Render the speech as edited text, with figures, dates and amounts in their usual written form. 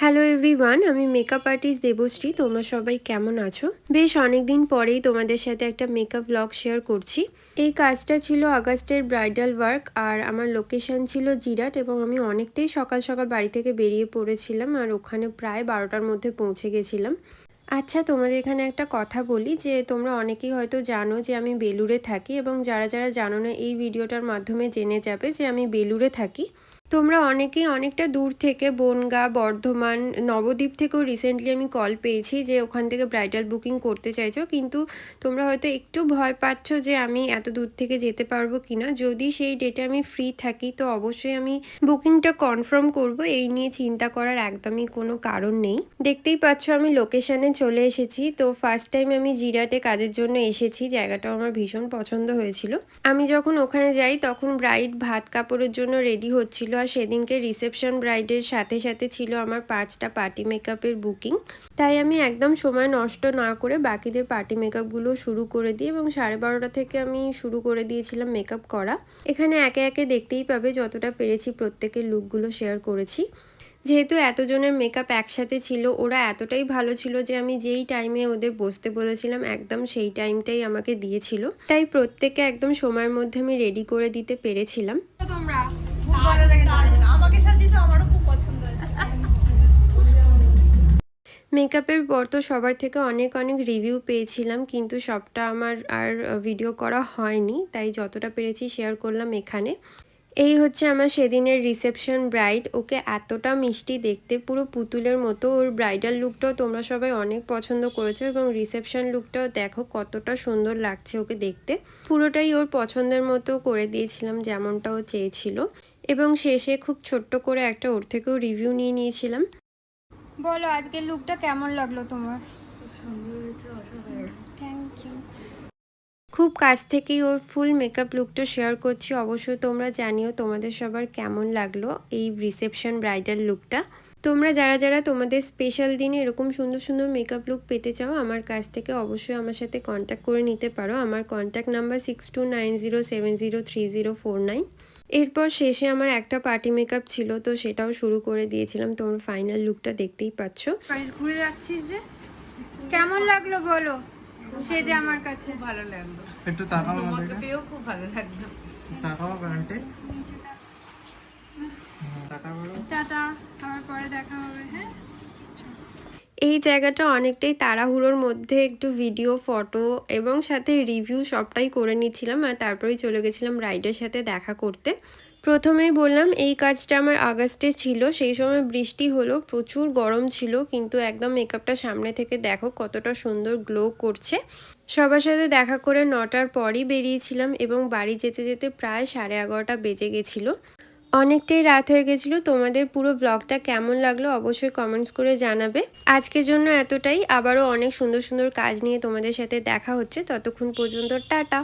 Hello everyone, আমি makeup artist Debashree. তোমরা সবাই কেমন আছো? বেশ অনেক দিন পরেই তোমাদের সাথে একটা মেকআপ ব্লগ শেয়ার করছি। এই কাজটা ছিল আগস্টের ব্রাইডাল ওয়ার্ক, আর আমার লোকেশন ছিল জিরাট, এবং আমি অনেকটাই সকাল সকাল বাড়ি থেকে বেরিয়ে পড়েছিলাম, আর ওখানে প্রায় 12টার মধ্যে পৌঁছে গেছিলাম। আচ্ছা, তোমাদের এখানে একটা কথা বলি যে তোমরা অনেকেই হয়তো জানো যে আমি বেলুড়ে থাকি, এবং যারা যারা জানো না এই ভিডিওটার মাধ্যমে জেনে যাবে যে আমি বেলুড়ে থাকি। তোমরা অনেকেই অনেকটা দূর থেকে বনগাঁ, বর্ধমান, নবদ্বীপ থেকেও রিসেন্টলি আমি কল পেয়েছি যে ওখান থেকে ব্রাইডাল বুকিং করতে চাইছো, কিন্তু তোমরা হয়তো একটু ভয় পাচ্ছ যে আমি এত দূর থেকে যেতে পারবো কিনা। যদি সেই ডেটে আমি ফ্রি থাকি তো অবশ্যই আমি বুকিংটা কনফার্ম করব, এই নিয়ে চিন্তা করার একদমই কোনো কারণ নেই। দেখতেই পাচ্ছ আমি লোকেশানে চলে এসেছি। তো ফার্স্ট টাইম আমি জিরাটে কাজের জন্য এসেছি, জায়গাটাও আমার ভীষণ পছন্দ হয়েছিল। আমি যখন ওখানে যাই তখন ব্রাইড ভাত কাপড়ের জন্য রেডি হচ্ছিল, আর সেদিনকে রিসেপশন ব্রাইডের সাথে সাথে ছিল আমার 5টা পার্টি মেকআপের বুকিং। তাই আমি একদম সময় নষ্ট না করে বাকিদের পার্টি মেকআপগুলো শুরু করে দিই, এবং 12:30 থেকে আমি শুরু করে দিয়েছিলাম মেকআপ করা। এখানে একে একে দেখতেই পাবে যতটা পেরেছি প্রত্যেকের লুকগুলো শেয়ার করেছি। যেহেতু এতজনের মেকআপ একসাথে ছিল, ওরা এতটাই ভালো ছিল যে আমি যেই টাইমে ওদের বসতে বলেছিলাম একদম সেই টাইমটাই আমাকে দিয়েছিল, তাই প্রত্যেককে একদম সময়ের মধ্যে আমি রেডি করে দিতে পেরেছিলাম। তোমরা খুব ভালো লেগেছে, আমাকে সাজিয়েছো, আমারও খুব পছন্দ হয়েছে। মেকআপের পর তো সবার থেকে অনেক অনেক রিভিউ পেয়েছিলাম, কিন্তু সবটা আমার আর ভিডিও করা হয়নি, তাই যতটা পেরেছি শেয়ার করলাম এখানে। এই হচ্ছে আমার সেদিনের রিসেপশন ব্রাইড। ওকে এতটা মিষ্টি দেখতে, পুরো পুতুলের মতো। ওর ব্রাইডাল লুকটাও তোমরা সবাই অনেক পছন্দ করেছো, এবং রিসেপশন লুকটাও দেখো কতটা সুন্দর লাগছে ওকে দেখতে। পুরোটাই ওর পছন্দের মতো করে দিয়েছিলাম, যেমনটা ও চেয়েছিল। এবং শেষে খুব ছোট্ট করে একটা ওর থেকেও রিভিউ নিয়ে নিয়েছিলাম। বলো আজকের লুকটা কেমন লাগলো তোমার? খুব সুন্দর হয়েছে, অসাধারণ। Thank you. খুব কাছ থেকেই ওর ফুল মেকআপ লুকটা শেয়ার করছি। অবশ্যই তোমরা জানিও তোমাদের সবার কেমন লাগলো এই রিসেপশন ব্রাইডাল লুকটা। তোমরা যারা যারা তোমাদের স্পেশাল দিনে এরকম সুন্দর সুন্দর মেকআপ লুক পেতে চাও আমার কাছ থেকে অবশ্যই আমার সাথে কন্ট্যাক্ট করে নিতে পারো। আমার কন্ট্যাক্ট নাম্বার 6290703049। এরপর শেষে আমার একটা পার্টি মেকআপ ছিল, তো সেটাও শুরু করে দিয়েছিলাম। তোমরা ফাইনাল লুকটা দেখতেই পাচ্ছ। ঘুরে যাচ্ছিস যে, কেমন লাগলো বলো? সে যে আমার কাছে ভালো লাগলো, একটু তাকাও তোমাকে আমাদেরকে, পেয়েও খুব ভালো লাগলো। তাকাও কারেন্টে, টাটা বলো। টাটা, আবার পরে দেখা হবে। হ্যাঁ, এই জায়গাটা অনেকটাই তাড়াহুড়োর মধ্যে একটু ভিডিও, ফটো এবং সাথে রিভিউ সবটাই করে নিচ্ছিলাম, আর তারপরেই চলে গেছিলাম রাইডের সাথে দেখা করতে। প্রথমেই বললাম এই কাজটা আমার আগস্টে ছিল, সেই সময় বৃষ্টি হলো, প্রচুর গরম ছিল, কিন্তু একদম মেকআপটা সামনে থেকে দেখো কতটা সুন্দর গ্লো করছে। সবার সাথে দেখা করে 9টার পরই বেরিয়েছিলাম, এবং বাড়ি যেতে যেতে প্রায় 11:30 বেজে গেছিলো। অনেকটাই রাত হয়ে গেছিলো। তোমাদের পুরো ব্লগটা কেমন লাগলো অবশ্যই কমেন্টস করে জানাবে। আজকের জন্য এতটাই। আবারও অনেক সুন্দর সুন্দর কাজ নিয়ে তোমাদের সাথে দেখা হচ্ছে। ততক্ষণ পর্যন্ত টাটা।